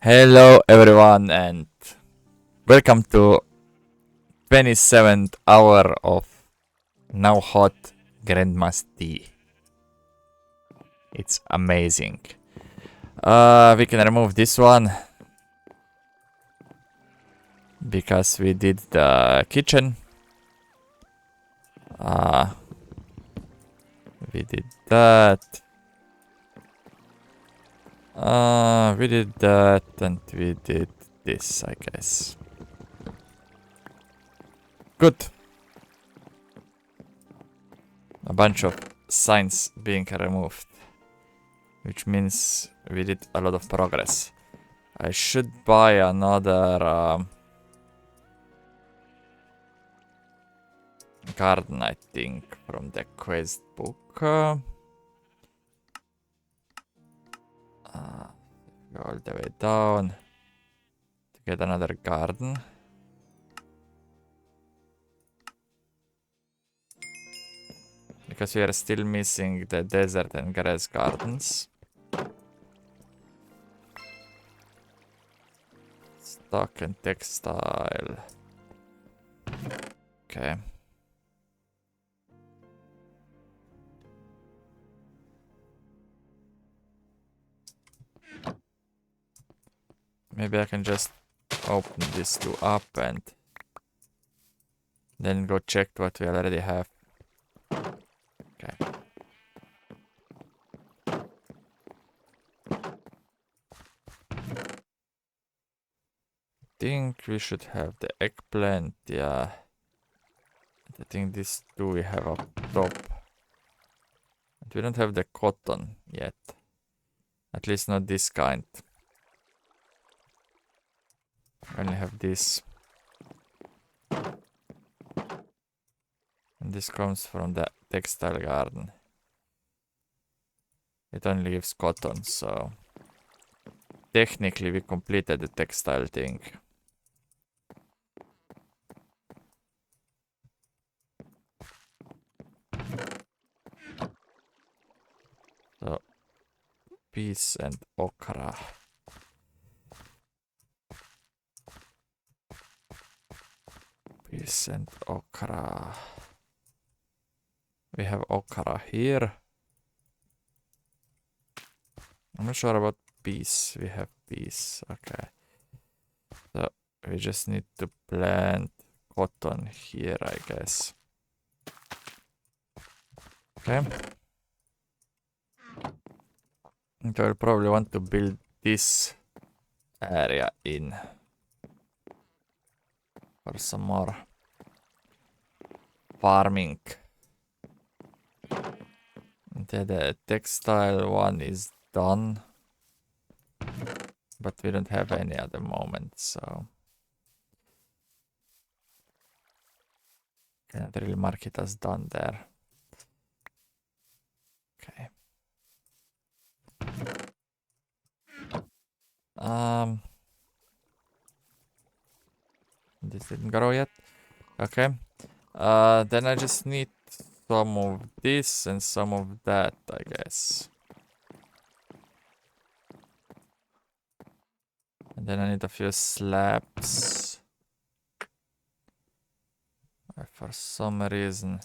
Hello everyone and welcome to 27th hour of Now Hot Grandma's Tea. It's amazing. We can remove this one because we did the kitchen. We did that. We did that and we did this, I guess. Good. A bunch of signs being removed, which means we did a lot of progress. I should buy another garden, I think, from the quest book. Go all the way down to get another garden. Because we are still missing the desert and grass gardens. Stock and textile. Okay. Maybe I can just open these two up and then go check what we already have. Okay. Think we should have the eggplant, yeah. I think these two we have up top. But we don't have the cotton yet. At least not this kind. We only have this. And this comes from the textile garden. It only gives cotton, so technically we completed the textile thing. So, peas and okra. Peas and okra. We have okra here. I'm not sure about peas. We have peas. Okay. So we just need to plant cotton here, I guess. Okay. And I'll probably want to build this area in for some more farming. And then the textile one is done, but we don't have any at the moment, so can't really mark it as done there. Okay. This didn't grow yet. Okay. Then I just need some of this and some of that, I guess. And then I need a few slabs. For some reason,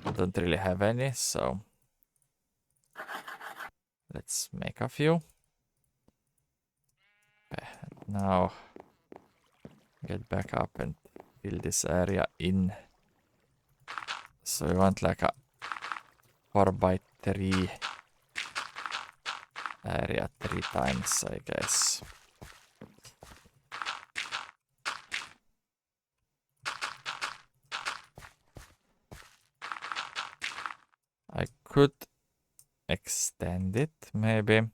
I don't really have any, so let's make a few. Okay, now get back up and fill this area in. So we want like a 4x3 area 3 times, I guess. I could extend it maybe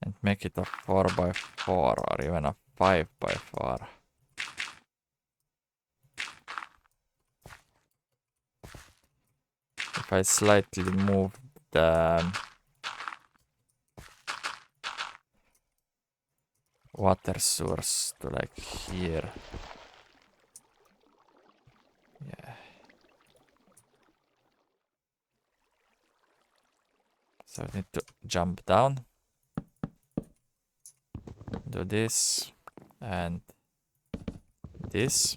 and make it a 4x4 or even a 5x4. If I slightly move the water source to like here. Yeah. So I need to jump down. do this and this.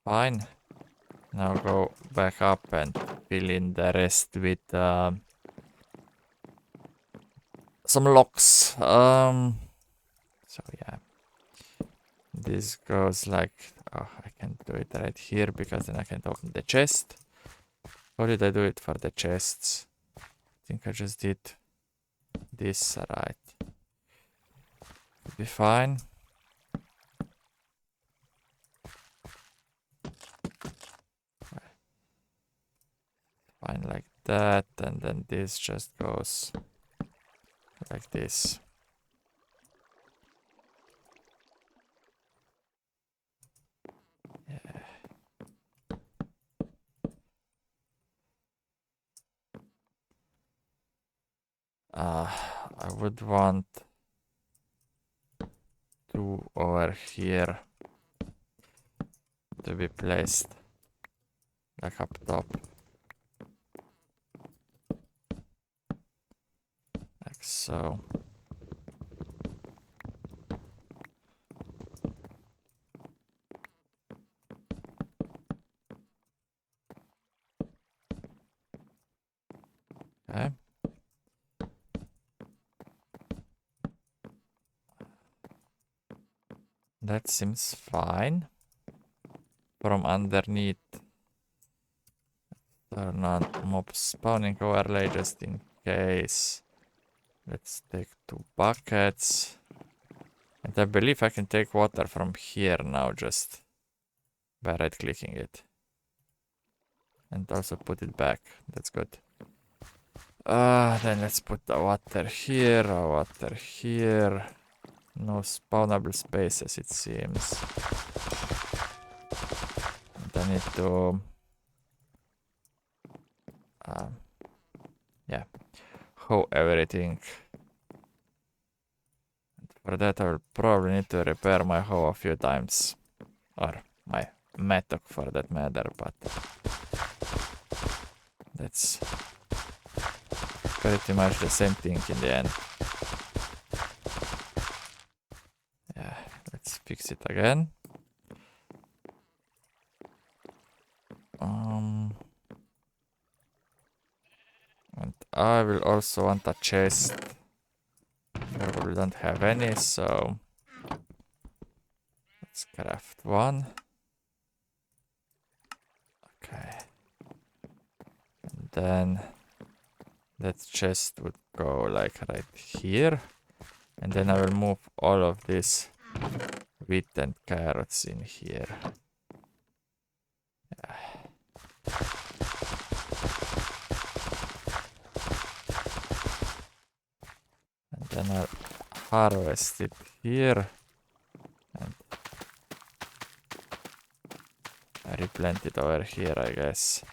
Fine. Now go back up and fill in the rest with some locks. So yeah, this goes like, oh, I can't do it right here because then I can't open the chest. How did I do it for the chests? I think I just did this right. Could be fine. Fine like that, and then this just goes like this. Yeah. I would want two over here to be placed like up top. Like so. Okay. That seems fine. From underneath, turn on mob spawning overlay just in case. Let's take 2 buckets. And I believe I can take water from here now just by right clicking it. And also put it back. That's good. Then let's put the water here, water here. No spawnable spaces, it seems. And I need to... yeah, hoe everything. And for that I will probably need to repair my hoe a few times. Or my mattock for that matter, but... that's pretty much the same thing in the end. Yeah, let's fix it again. And I will also want a chest. Probably don't have any, so let's craft one. Okay. And then that chest would go like right here. And then I will move all of this wheat and carrots in here. Yeah. And then I'll harvest it here. And I replant it over here, I guess.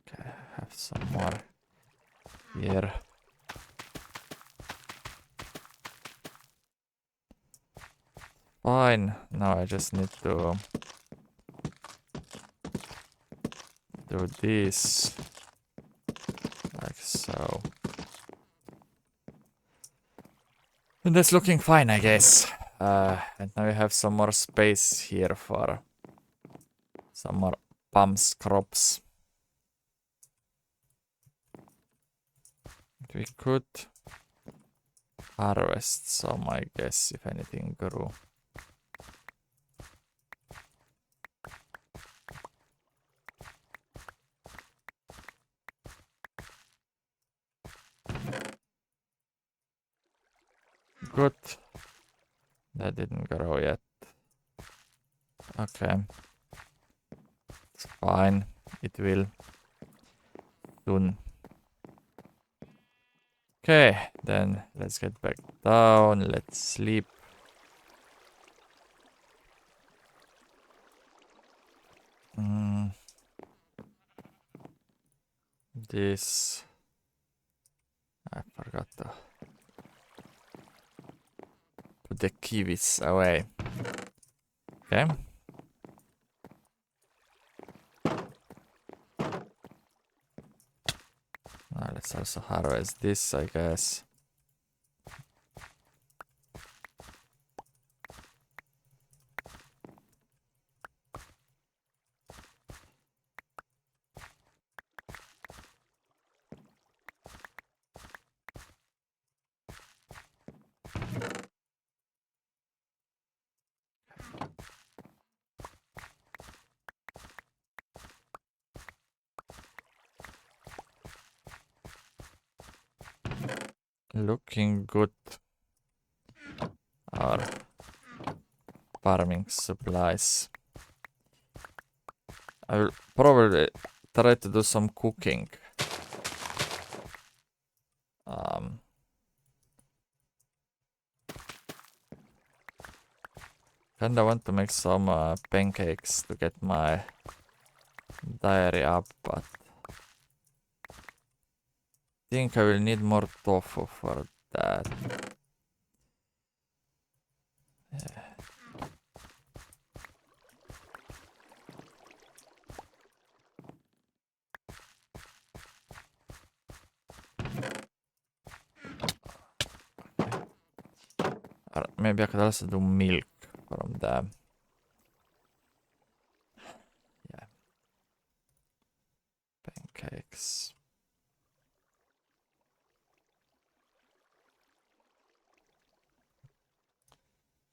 Okay, I have some more here. Fine, now I just need to do this like so. And that's looking fine, I guess. And now we have some more space here for some more palms crops. We could harvest some, I guess, if anything grew. Good. That didn't grow yet. Okay. It's fine. It will soon. Okay, then let's get back down. Let's sleep. This... I forgot to put the kiwis away. Okay. Let's also harvest this, I guess. Looking good. Our farming supplies. I will probably try to do some cooking. Kinda want to make some pancakes to get my diary up, but think I will need more tofu for that. Or maybe I could also do milk from the... Yeah. Pancakes.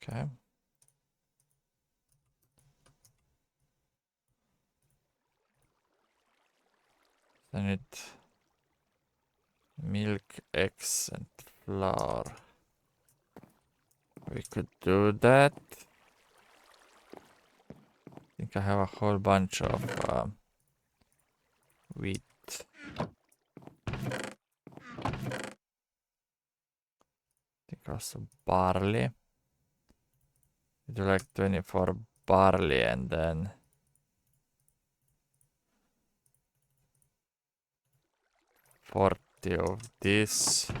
Okay. Then it... Milk, eggs and flour. We could do that. I think I have a whole bunch of wheat. I think also barley. We do like 24 barley and then 40 of this.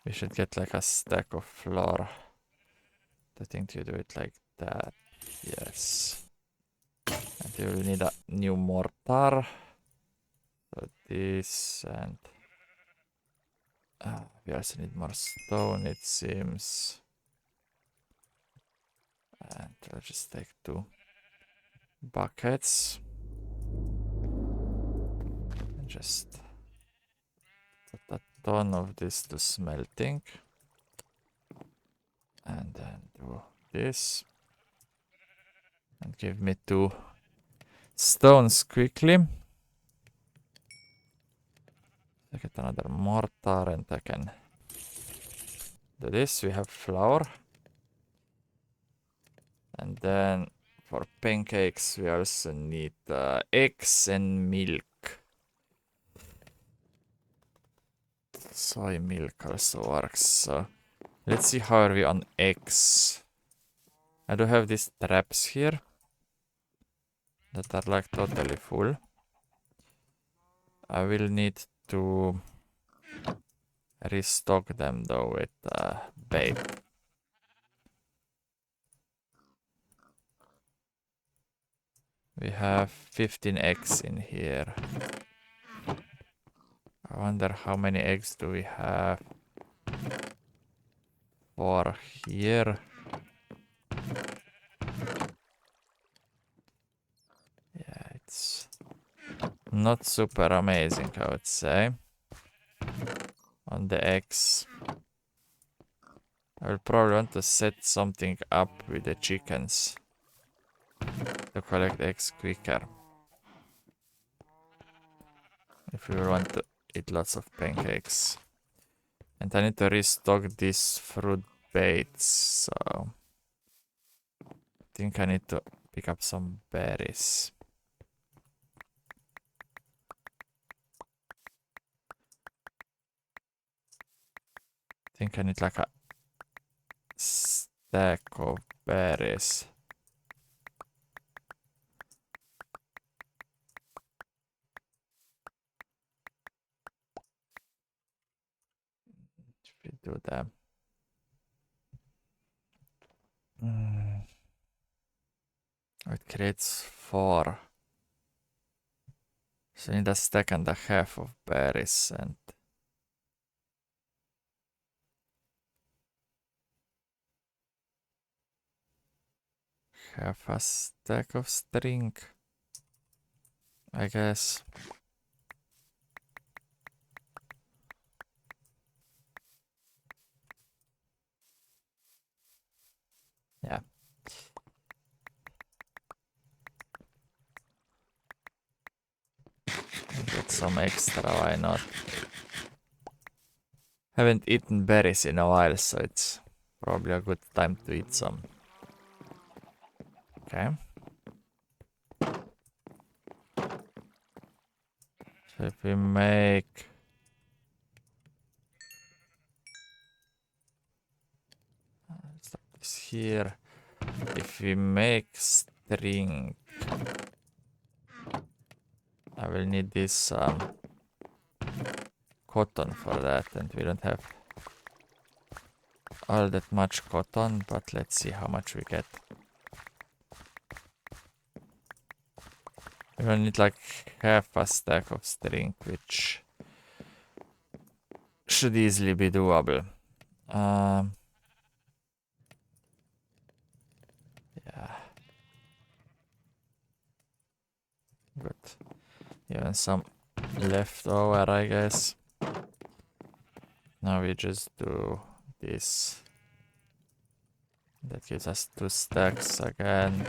We should get like a stack of flour. I think you do it like that. Yes. And you will need a new mortar. So this and... we also need more stone, it seems. And I'll just take 2 buckets. And just put a ton of this to smelting. And then do this. And give me 2 stones quickly. I get another mortar and I can do this. We have flour. And then for pancakes we also need eggs and milk. Soy milk also works. So let's see how are we on eggs. I do have these traps here that are like totally full. I will need to restock them though with bait. We have 15 eggs in here. I wonder how many eggs do we have for here. Yeah, it's not super amazing, I would say. On the eggs. I will probably want to set something up with the chickens to collect eggs quicker. If we want to eat lots of pancakes. And I need to restock these fruit baits, so I think I need to pick up some berries. I think I need like a stack of berries. If we do that. It creates 4. So I need a stack and a half of berries and half a stack of string, I guess. Yeah. Get some extra, why not? Haven't eaten berries in a while, so it's probably a good time to eat some. Okay. So if we make... stop this here. If we make string, I will need this cotton for that, and we don't have all that much cotton, but let's see how much we get. We will need like half a stack of string, which should easily be doable. Yeah. Good. Even some left over, I guess. Now we just do this. That gives us 2 stacks again.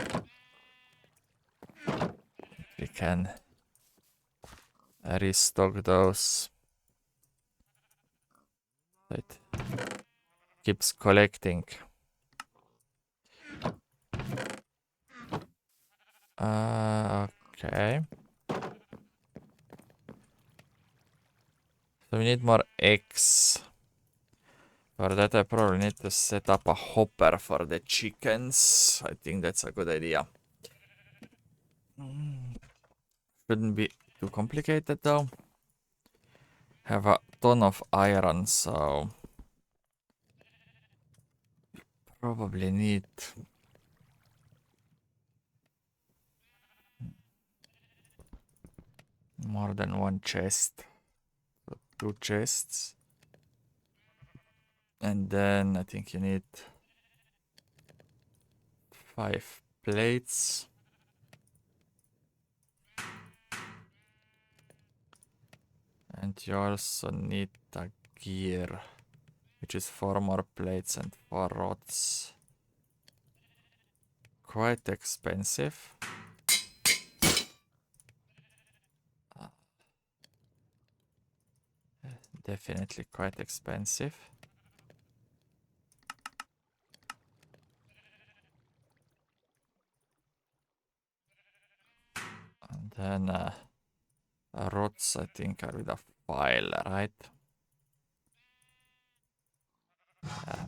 We can restock those. It keeps collecting. Okay. So we need more eggs. For that I probably need to set up a hopper for the chickens. I think that's a good idea. Shouldn't be too complicated though. Have a ton of iron, so probably need more than one chest. So 2 chests. And then I think you need 5 plates. And you also need a gear, which is 4 more plates and 4 rods. Quite expensive. Definitely quite expensive. And then rods, I think, are with a file, right? Yeah.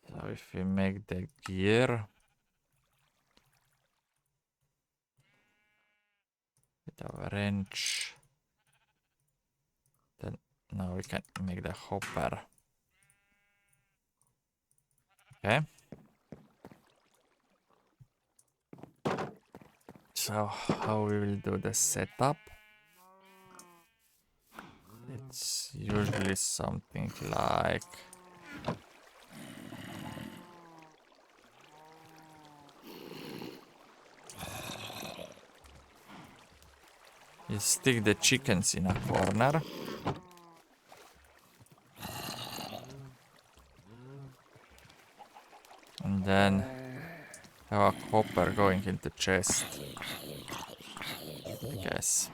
So if we make the gear with our wrench, then now we can make the hopper. Okay. So how we will do the setup? It's usually something like you stick the chickens in a corner. And then have a hopper going into chest, I guess.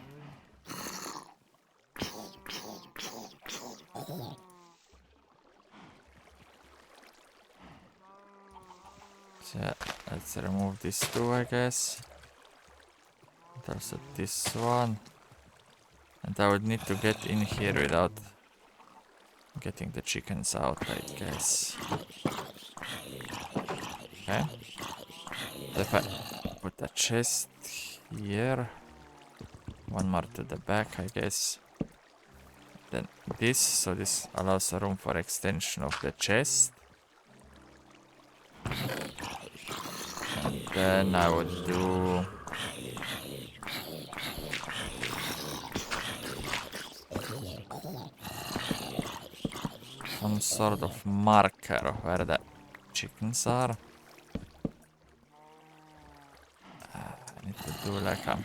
So yeah, let's remove these 2, I guess. And also this one. And I would need to get in here without getting the chickens out, I guess. Okay. So if I put a chest here, 1 more to the back, I guess. Then this, so this allows a room for extension of the chest. And then I would do sort of marker of where the chickens are. I need to do like a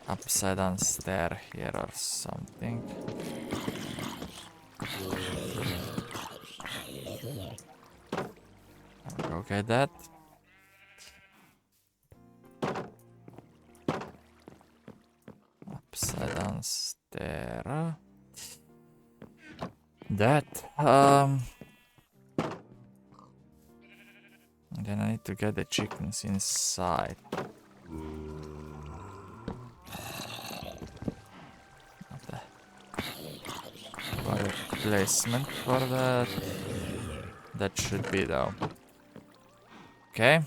upside down stair here or something. I'll go get that. Upside down stair. That. And then I need to get the chickens inside. What the placement for that? That should be though. Okay.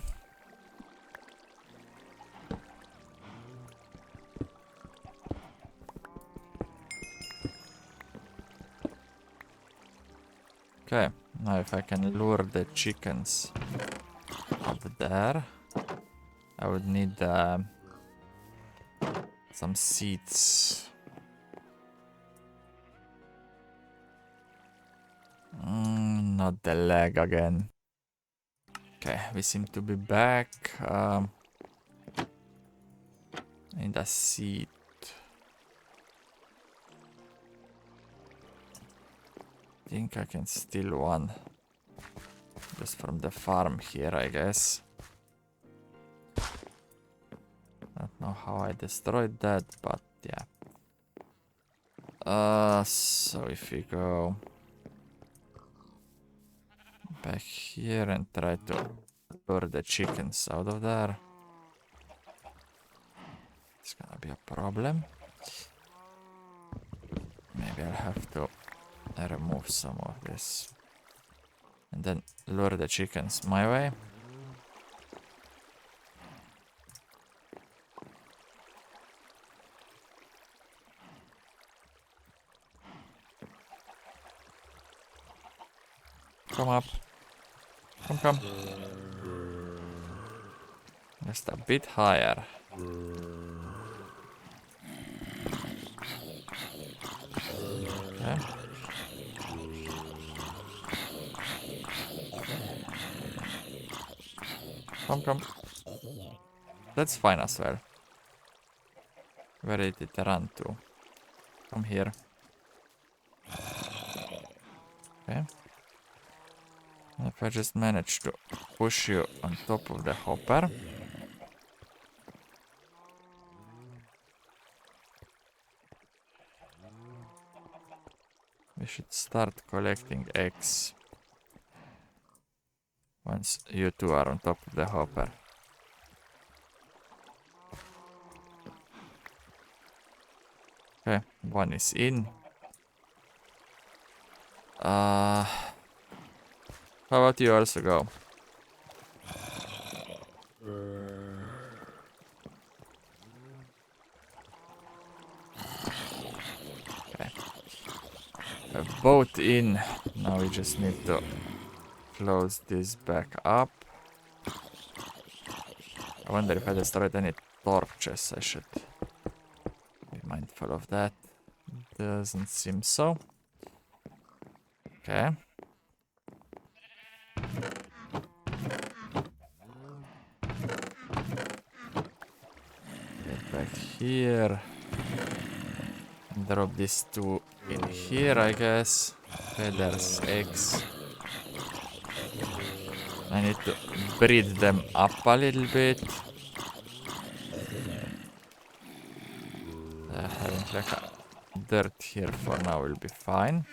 Okay, now if I can lure the chickens up there, I would need some seeds. Not the leg again. Okay, we seem to be back. In the seed. I think I can steal one. Just from the farm here, I guess. Don't know how I destroyed that, but yeah. So if we go back here and try to lure the chickens out of there, it's gonna be a problem. Maybe I'll have to remove some of this and then lure the chickens my way. Come up. Come. Just a bit higher. Okay. Come. That's fine as well. Where did it run to? Come here. Okay. If I just manage to push you on top of the hopper. We should start collecting eggs. Once you two are on top of the hopper. Okay, one is in. How about you also go? Okay. Both in. Now we just need to close this back up. I wonder if I destroyed any torches. I should be mindful of that. Doesn't seem so. Okay. Get back here. Drop these two in here, I guess. Feathers, eggs. I need to breed them up a little bit. Having like a dirt here for now will be fine.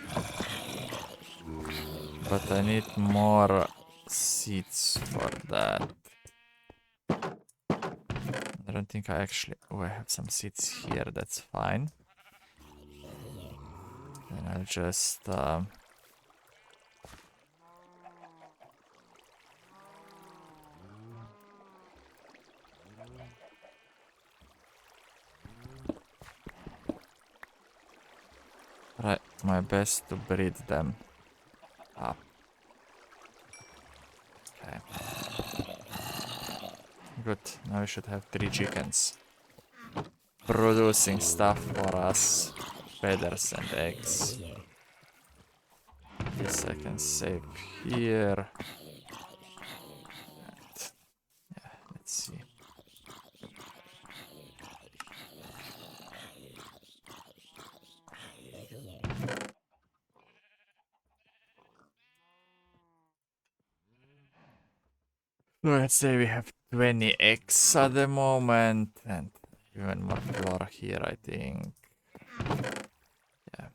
But I need more seeds for that. I don't think I actually... Oh, I have some seeds here, that's fine. Then I'll just... try my best to breed them up. Okay. Good, now we should have 3 chickens. Producing stuff for us. Feathers and eggs. This I can save here. And, yeah, let's see. Let's say we have 20 eggs at the moment, and even more flour here, I think. Yeah.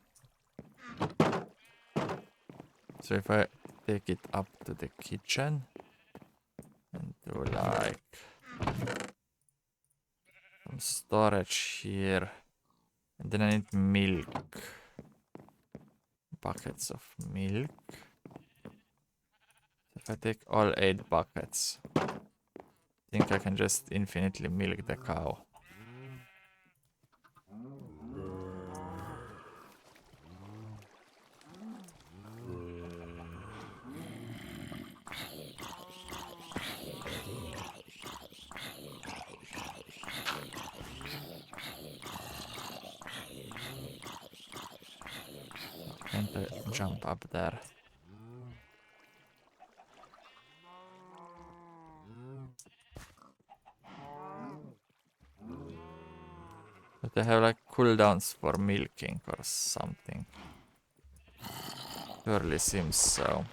So if I take it up to the kitchen and do like some storage here, and then I need milk. Buckets of milk. If I take all 8 buckets, I think I can just infinitely milk the cow. Can't I jump up there? But they have like cooldowns for milking or something. Surely seems so.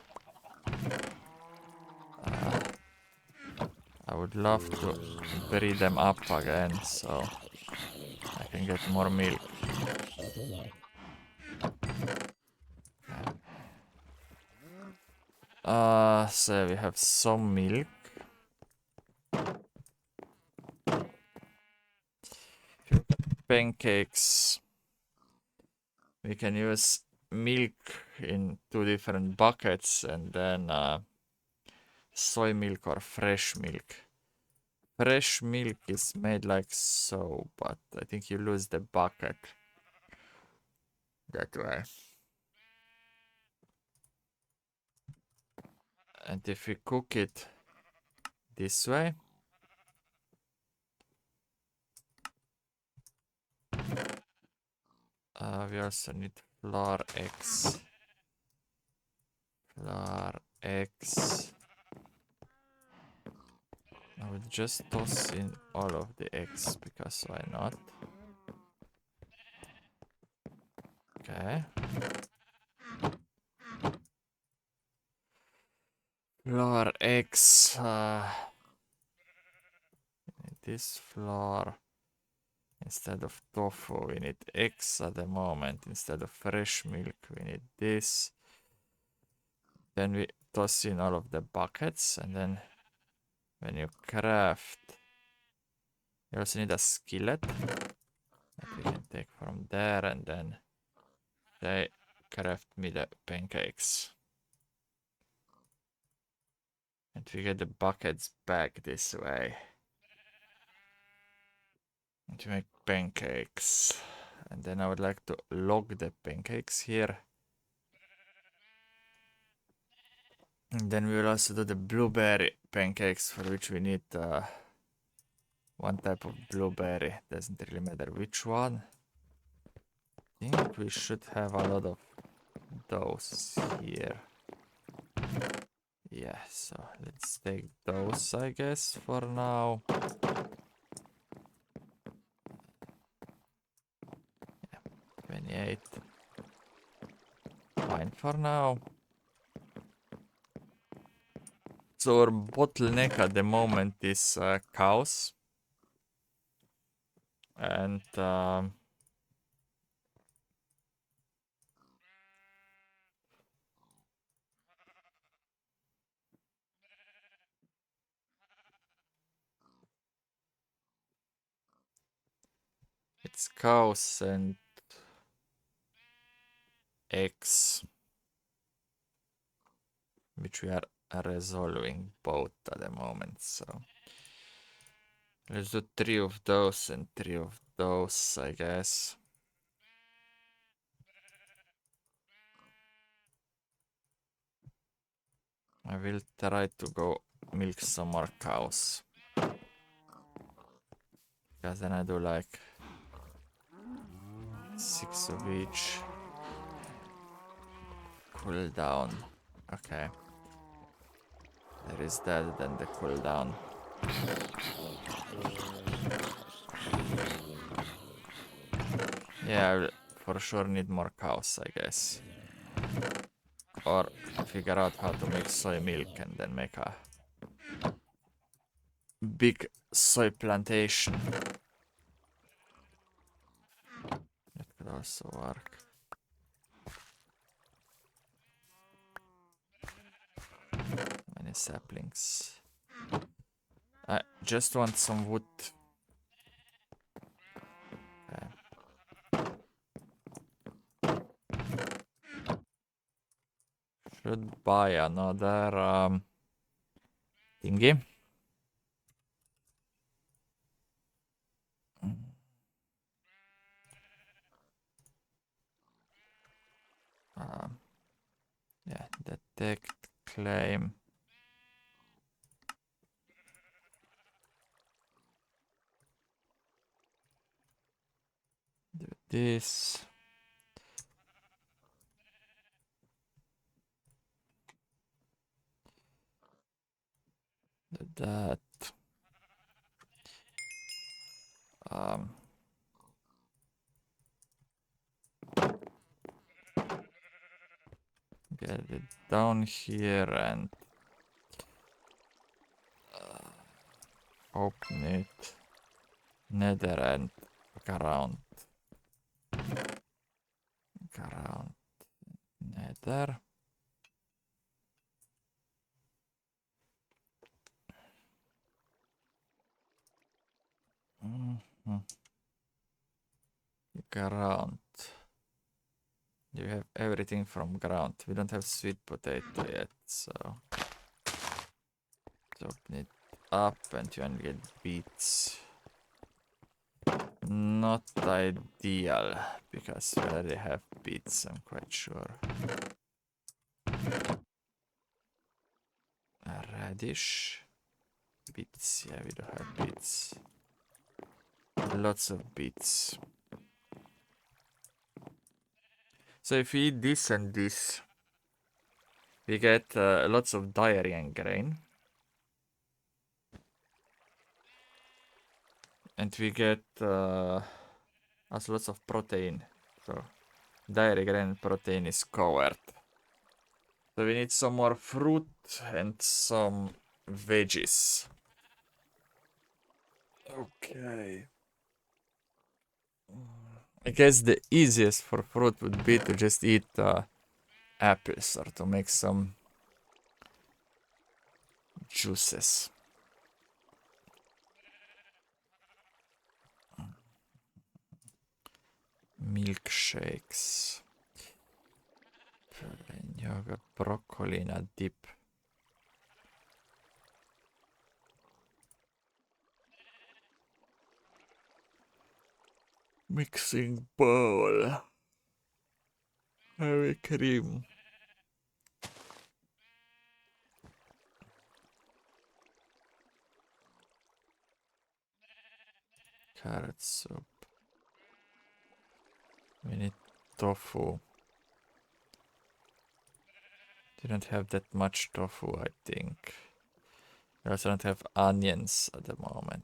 I would love to breed them up again so I can get more milk. So we have some milk. Pancakes. We can use milk in 2 different buckets and then soy milk or fresh milk. Fresh milk is made like so, but I think you lose the bucket that way. And if we cook it this way, we also need flour, eggs. Flour, eggs. I would just toss in all of the eggs because why not? Okay. Flour, eggs. This flour. Instead of tofu, we need eggs at the moment. Instead of fresh milk, we need this. Then we toss in all of the buckets, and then when you craft, you also need a skillet that we can take from there, and then they craft me the pancakes. And we get the buckets back this way. And to make pancakes. And then I would like to log the pancakes here. And then we will also do the blueberry pancakes, for which we need one type of blueberry. Doesn't really matter which one. I think we should have a lot of those here. Yeah, so let's take those, I guess, for now. Yeah, 28. Fine for now. So our bottleneck at the moment is cows. And it's cows and eggs, which we are resolving both at the moment. So let's do 3 of those and 3 of those, I guess. I will try to go milk some more cows. Because then I do like 6 of each. cooldown. Okay. There is that, then the cooldown. Yeah, I will for sure need more cows, I guess. Or figure out how to make soy milk and then make a big soy plantation. That could also work. Many saplings. I just want some wood. Okay. Should buy another thingy. Yeah, detect, claim. Do this. Do that. Get it down here and open it. Nether and around. Around nether. Ground. You have everything from ground. We don't have sweet potato yet, so open it up and you only get beets. Not ideal, because we already have beets, I'm quite sure. A radish. Beets, yeah, we do have beets. Lots of beets. So if we eat this and this, we get lots of dairy and grain. And we get also lots of protein. So dairy, grain, and protein is covered. So we need some more fruit and some veggies. Okay. I guess the easiest for fruit would be to just eat apples or to make some juices. Milkshakes. Plain yogurt, broccoli in a dip. Mixing bowl. Heavy cream. Carrot soup. We need tofu. Didn't have that much tofu, I think. We also don't have onions at the moment.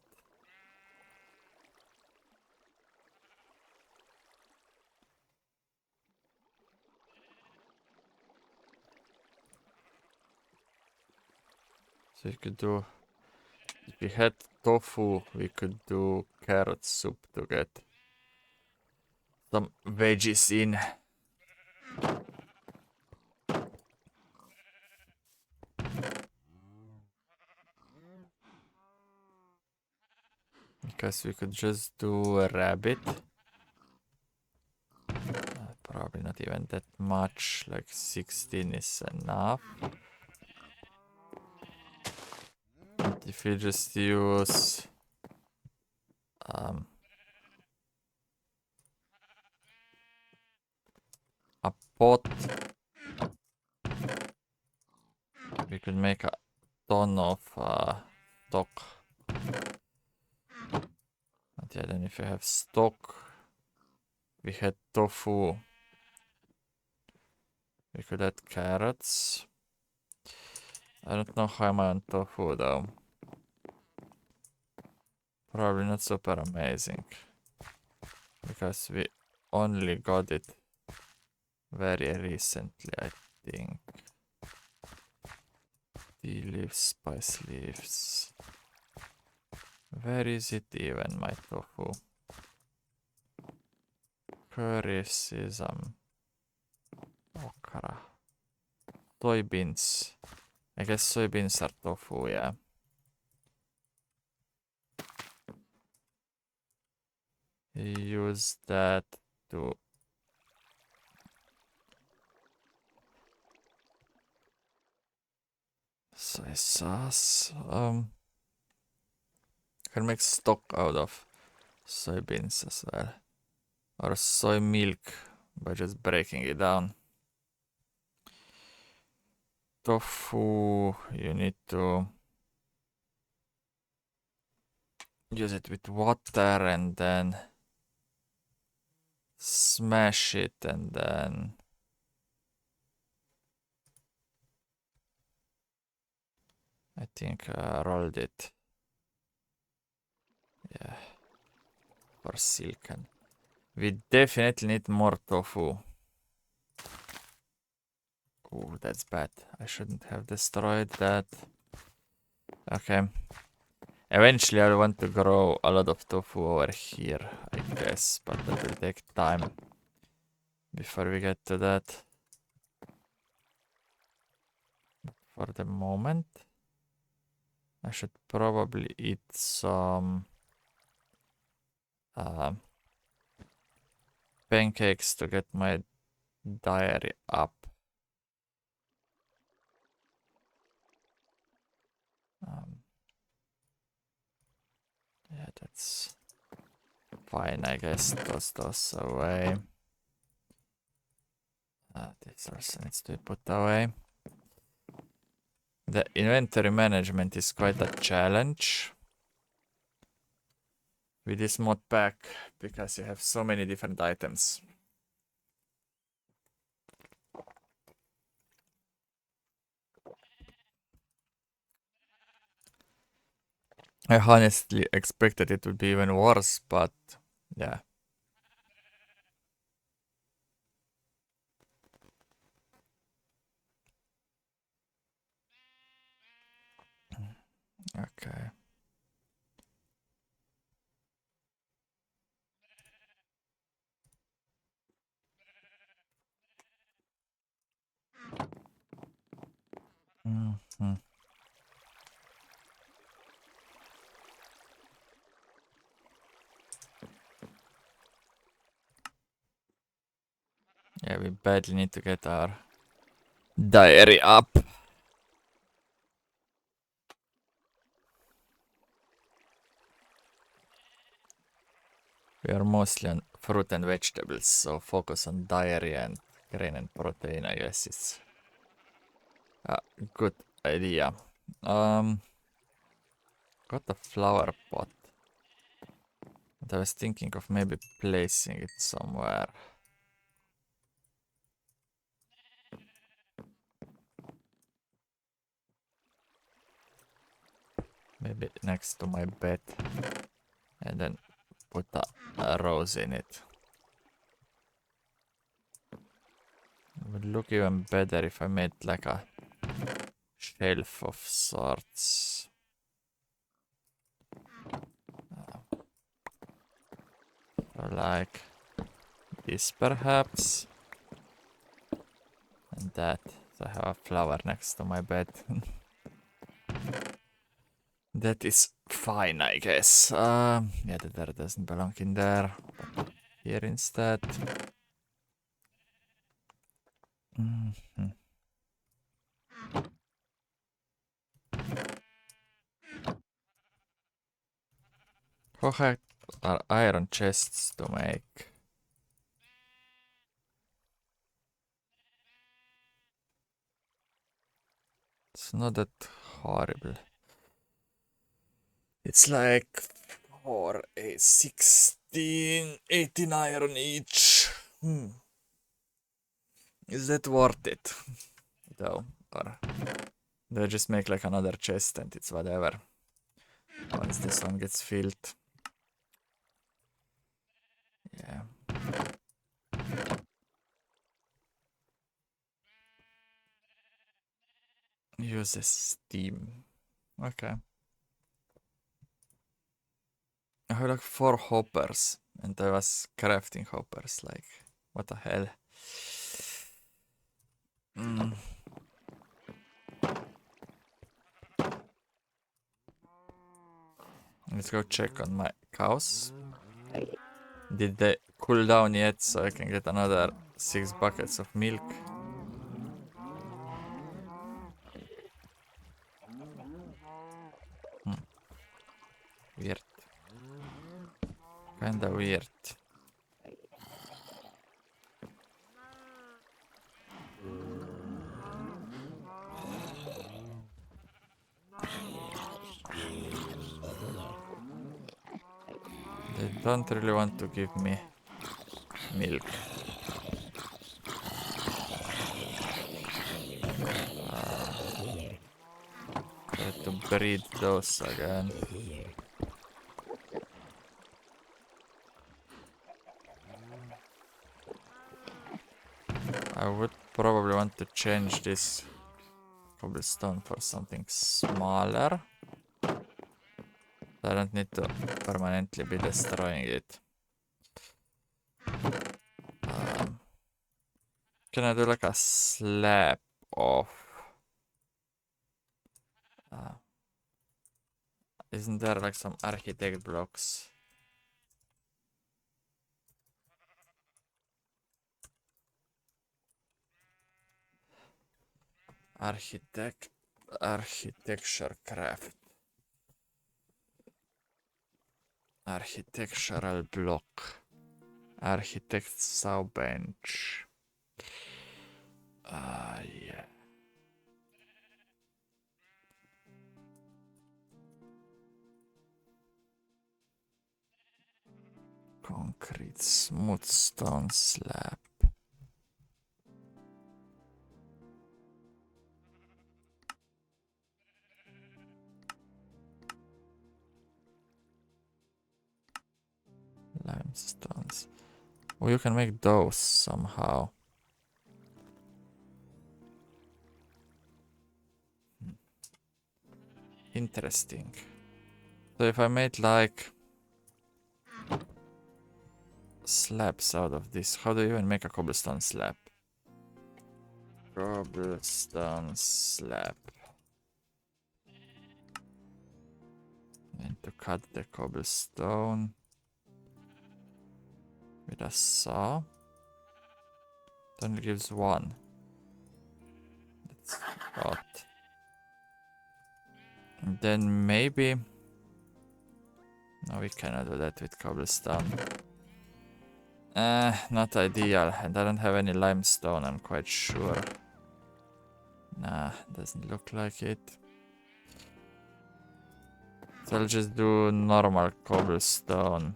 So you could do... If we had tofu, we could do carrot soup to get some veggies in. Because we could just do a rabbit. Probably not even that much, like 16 is enough. And if we just use a pot, we could make a ton of stock. But yeah, then if you have stock, we had tofu. We could add carrots. I don't know how am I on tofu though. Probably not super amazing. Because we only got it very recently, I think. Tea leaves, spice leaves. Where is it even, my tofu? Curry, sesame, okra. Soybeans. I guess soybeans are tofu, yeah. Use that to soy sauce. Can make stock out of soybeans as well. Or soy milk by just breaking it down. Tofu, you need to use it with water and then smash it and then I think rolled it. Yeah, for silken. We definitely need more tofu. Oh, that's bad. I shouldn't have destroyed that. Okay. Eventually I want to grow a lot of tofu over here, I guess, but that will take time before we get to that. For the moment, I should probably eat some pancakes to get my diary up. Yeah, that's fine, I guess. Toss those away. This also needs to be put away. The inventory management is quite a challenge with this mod pack because you have so many different items. I honestly expected it would be even worse, but yeah. Okay. Mm-hmm. Yeah, we badly need to get our diary up. We are mostly on fruit and vegetables, so focus on diary and grain and protein, I guess it's a good idea. Got a flower pot. But I was thinking of maybe placing it somewhere. Maybe next to my bed. And then put a rose in it. It would look even better if I made like a shelf of sorts. Like this perhaps. And that. So I have a flower next to my bed. That is fine, I guess. Yeah, that doesn't belong in there. Here instead. Mm-hmm. How hard are iron chests to make? It's not that horrible. It's like 4, 8, 16, 18 iron each. Is that worth it? Though, or do I just make like another chest and it's whatever once this one gets filled? Yeah. Uses steam. Okay. I have like 4 hoppers and I was crafting hoppers, like what the hell. Let's go check on my cows. Did they cool down yet so I can get another 6 buckets of milk? Weird. Kinda weird. They don't really want to give me milk. Try to breed those again. I would probably want to change this cobblestone for something smaller. I don't need to permanently be destroying it. Can I do like a slab of... isn't there like some architect blocks? Architecture craft. Architectural block. Architect saw bench. Yeah. Concrete smooth stone slab. Limestones. Oh, you can make those somehow. Interesting. So if I made like slabs out of this, how do you even make a cobblestone slab? Cobblestone slab. And to cut the cobblestone with a saw. It only gives 1. That's odd. And then maybe... No, we cannot do that with cobblestone. Not ideal. And I don't have any limestone, I'm quite sure. Nah, doesn't look like it. So I'll just do normal cobblestone.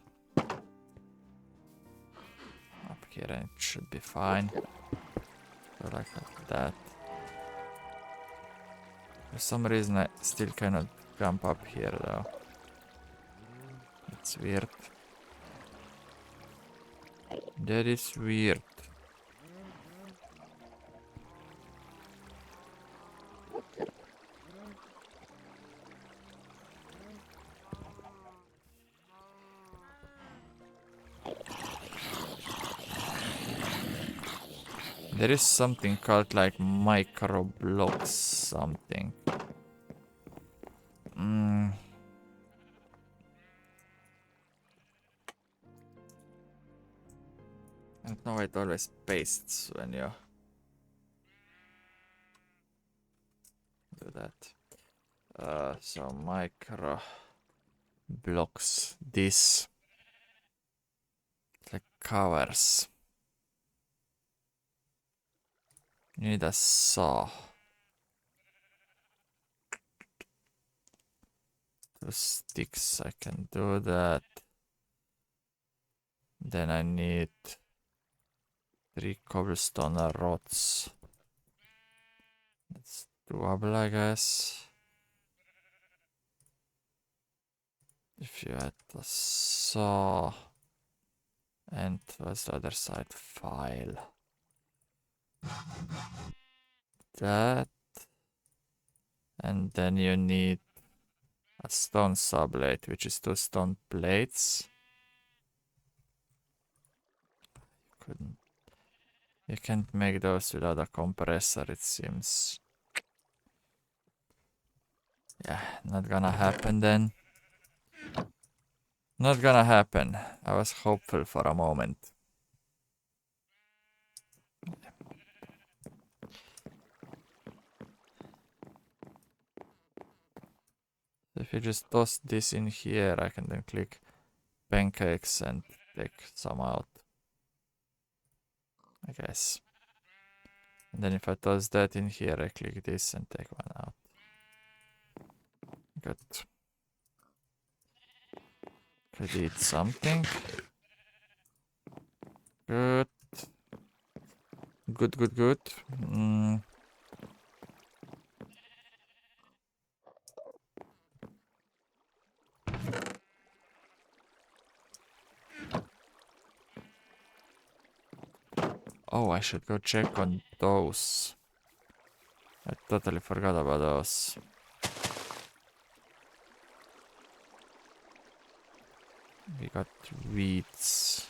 Up here and it should be fine. So like that. For some reason I still cannot jump up here though. It's weird. That is weird. There is something called like micro blocks something. I don't know why it always pastes when you do that. So micro blocks this like covers. You need a saw. 2 sticks, I can do that. Then I need 3 cobblestone rods. That's doable, I guess. If you add the saw and what's the other side? File. That. And then you need a stone saw blade, which is 2 stone plates. You can't make those without a compressor, it seems. Yeah, not gonna happen then. Not gonna happen. I was hopeful for a moment. If you just toss this in here, I can then click pancakes and take some out, I guess. And then if I toss that in here, I click this and take one out. Good. Could eat something. Good. Good, good, good. Oh, I should go check on those. I totally forgot about those. We got weeds.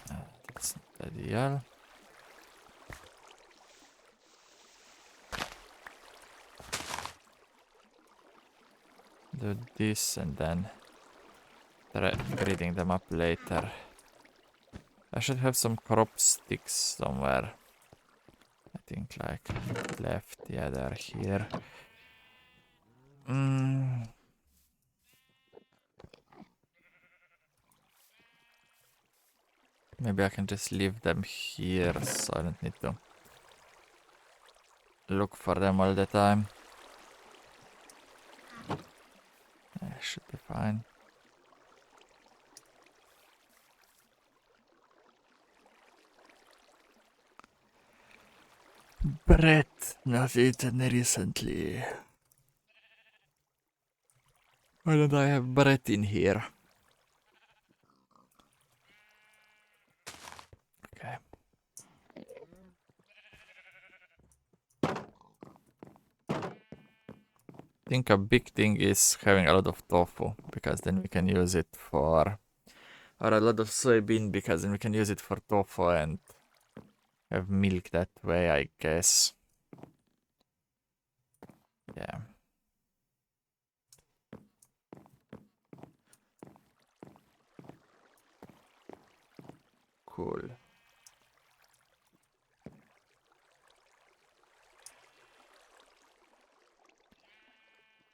That's not ideal. Do this and then try grading them up later. I should have some crop sticks somewhere. I think like left, yeah, they're here. Maybe I can just leave them here so I don't need to look for them all the time. Should be fine. Bread not eaten recently. Why don't I have bread in here? Okay. I think a big thing is having a lot of tofu, because then we can use it for, or a lot of soybean, because then we can use it for tofu and have milk that way, I guess. Yeah. Cool.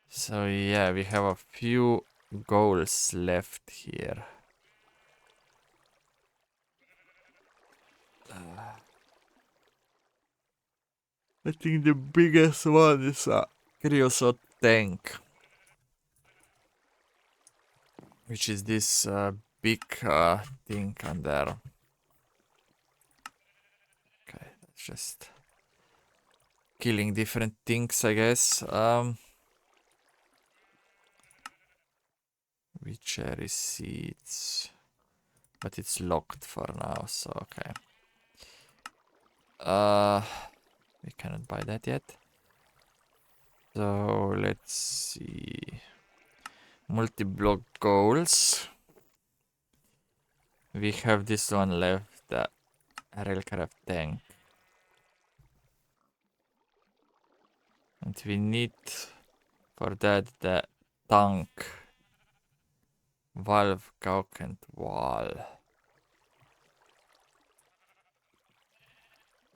So yeah, we have a few goals left here. I think the biggest one is a creosote tank, which is this big thing on there. Okay, that's just killing different things, I guess. With cherry seeds, but it's locked for now, so okay. We cannot buy that yet. So let's see. Multi-block goals. We have this one left, the railcraft tank. And we need for that the tank. Valve, caulk and wall.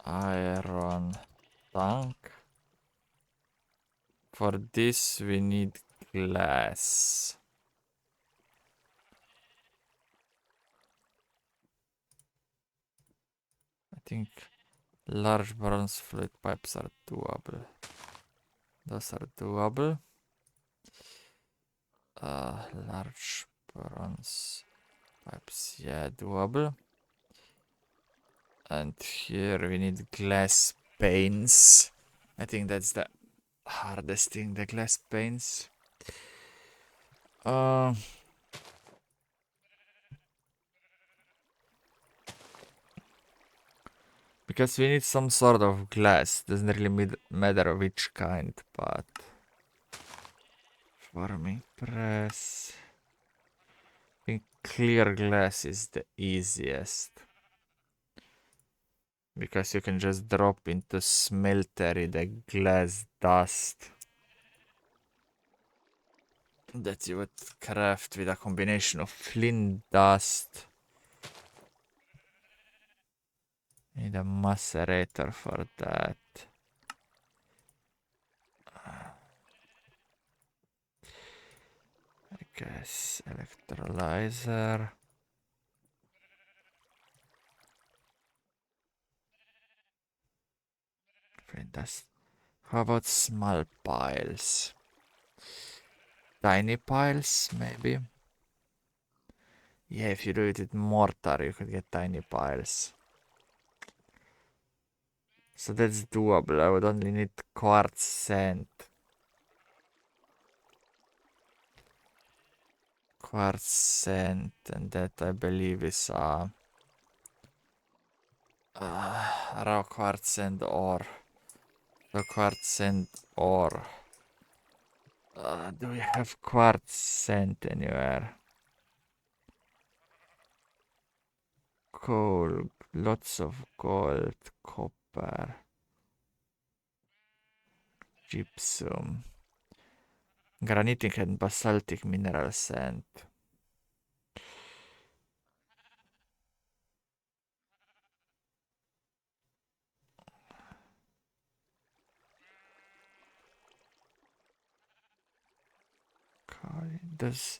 Iron tank. For this we need glass. I think large bronze fluid pipes are doable. Those are doable. Large bronze pipes, yeah, doable. And here we need glass panes. I think that's the hardest thing, the glass panes. Because we need some sort of glass. Doesn't really matter which kind, but farming press. I think clear glass is the easiest. Because you can just drop into smeltery the glass dust that you would craft with a combination of flint dust. Need a macerator for that. I guess electrolyzer. Flint dust. How about small piles? Tiny piles, maybe? Yeah, if you do it with mortar, you could get tiny piles. So that's doable. I would only need quartz sand. Quartz sand, and that I believe is raw quartz sand ore. So quartz sand ore. Do we have quartz sand anywhere? Coal, lots of gold, copper, gypsum, granitic and basaltic mineral sand. Does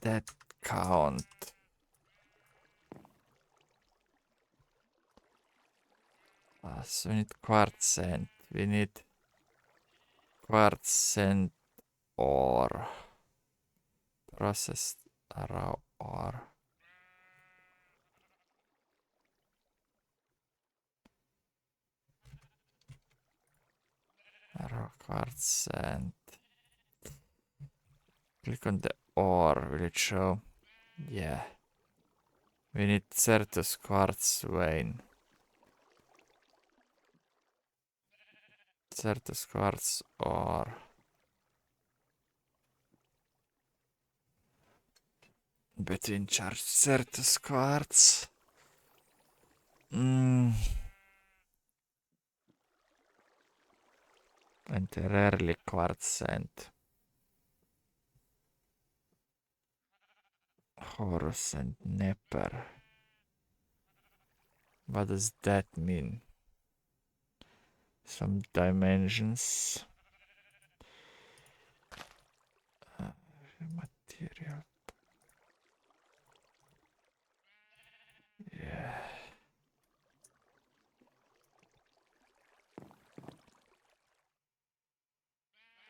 that count? So we need quartz sand. We need quartz sand ore. Processed raw ore. Raw quartz sand. Click on the ore. Will it show? Yeah. We need Certus quartz vein. Certus quartz ore. Between charged Certus quartz. And rarely quartz sand. Horus and Nepper. What does that mean? Some dimensions. Material. Yeah.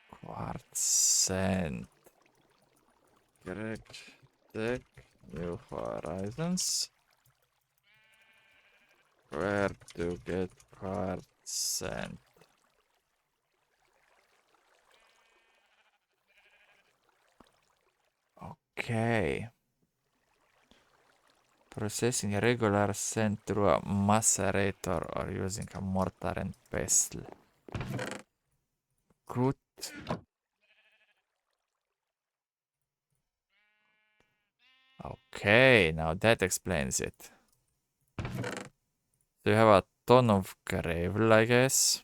Quartz sand. GregTech. NewHorizons. Where to get quartz sand? Okay. Processing regular sand through a macerator or using a mortar and pestle. Good. Okay, now that explains it. So you have a ton of gravel, I guess.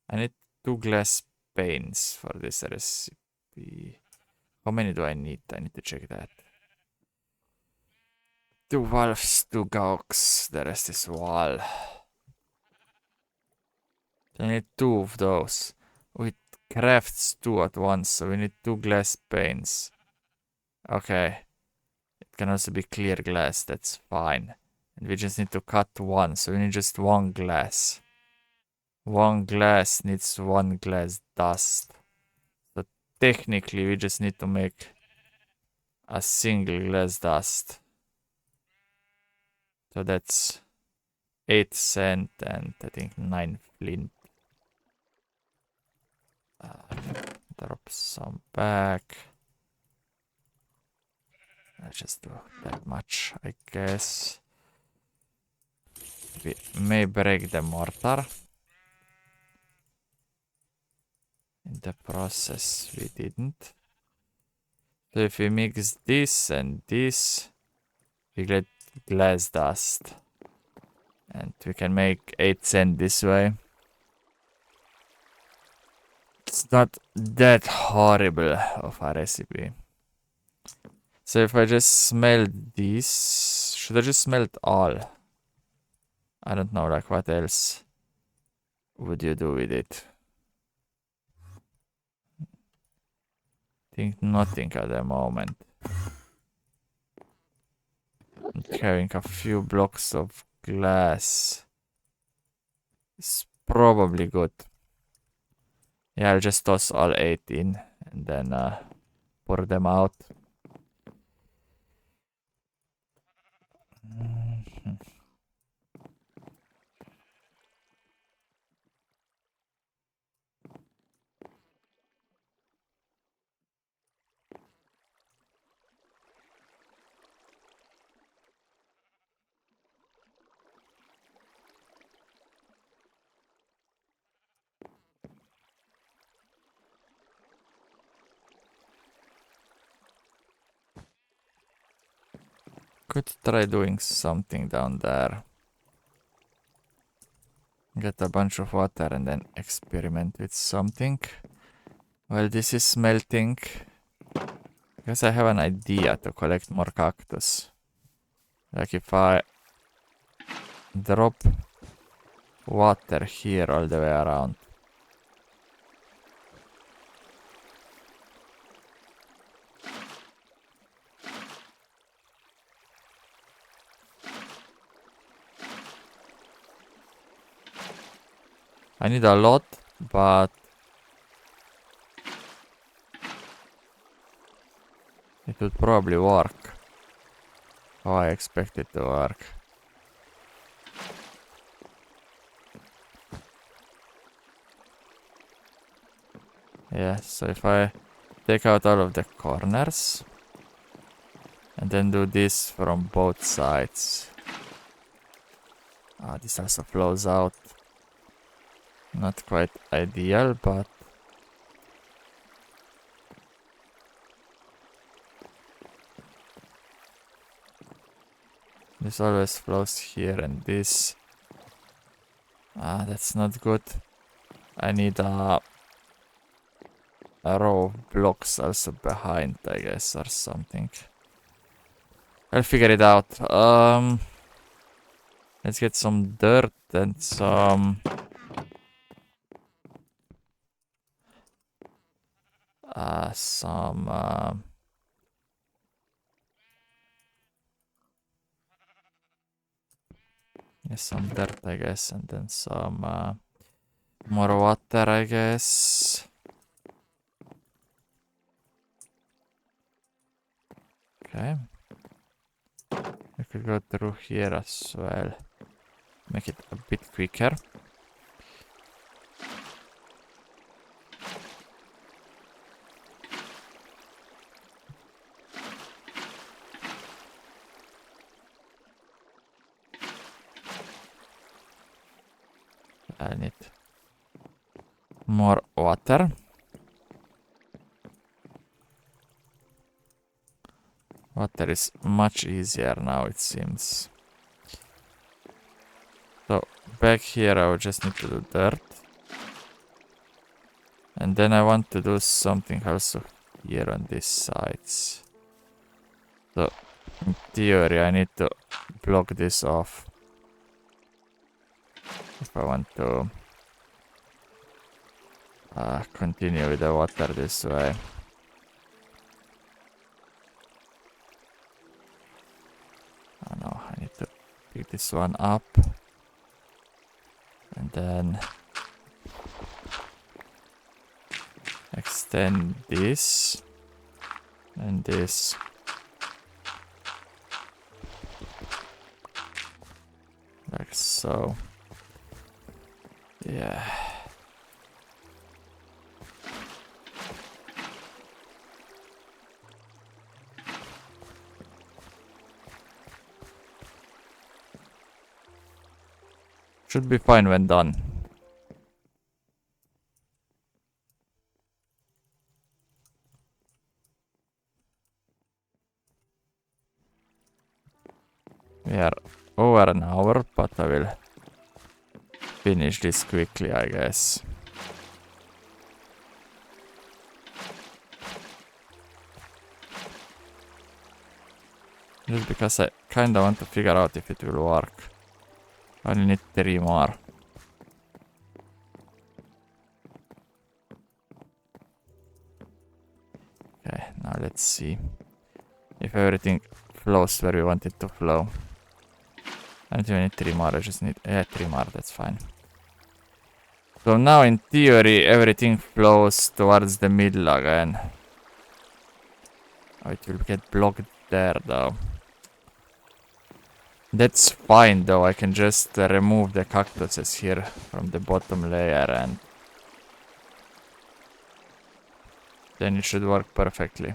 I need 2 glass panes for this recipe. How many do I need? I need to check that. 2 valves, 2 gauks, the rest is wall. I need 2 of those. It crafts 2 at once, so we need 2 glass panes. Okay. It can also be clear glass, that's fine. And we just need to cut 1, so we need just 1 glass. 1 glass needs 1 glass dust. So technically we just need to make a single glass dust. So that's 8 cent and I think 9 flint. Drop some back. I just do that much, I guess. We may break the mortar. In the process, we didn't. So if we mix this and this, we get glass dust. And we can make 8 cent this way. It's not that horrible of a recipe. So if I just smelt this, should I just smelt all? I don't know, like what else would you do with it? Think nothing at the moment. Carrying a few blocks of glass is probably good. Yeah, I'll just toss all 8 in and then pour them out. Could try doing something down there. Get a bunch of water and then experiment with something. Well, this is melting. I guess I have an idea to collect more cactus. Like if I drop water here all the way around. I need a lot, but it would probably work. How I expect it to work. Yeah, so if I take out all of the corners and then do this from both sides. This also flows out. Not quite ideal, but this always flows here and this. That's not good. I need a row of blocks also behind, I guess, or something. I'll figure it out. Let's get some dirt and some some dirt, I guess, and then some more water, I guess. Okay. We could go through here as well. Make it a bit quicker. I need more water. Water is much easier now, it seems. So back here I would just need to do dirt. And then I want to do something also here on these sides. So in theory I need to block this off. If I want to continue with the water this way. Oh no, I need to pick this one up. And then extend this and this. So yeah. Should be fine when done. We are over an hour, but I will finish this quickly, I guess. Just because I kinda want to figure out if it will work. I only need 3 more. Okay, now let's see if everything flows where we want it to flow. I don't even need 3 more, I just need 3 more, that's fine. So now in theory everything flows towards the middle again. Oh, it will get blocked there though. That's fine though, I can just remove the cactuses here from the bottom layer and then it should work perfectly.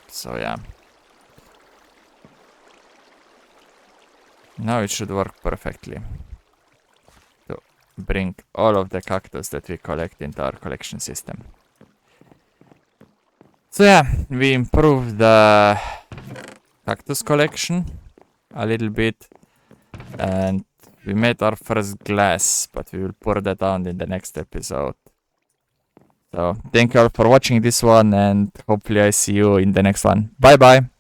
So yeah. Now it should work perfectly. To bring all of the cactus that we collect into our collection system. So yeah, we improved the cactus collection a little bit. And we made our first glass, but we will pour that down in the next episode. So thank you all for watching this one and hopefully I see you in the next one. Bye bye!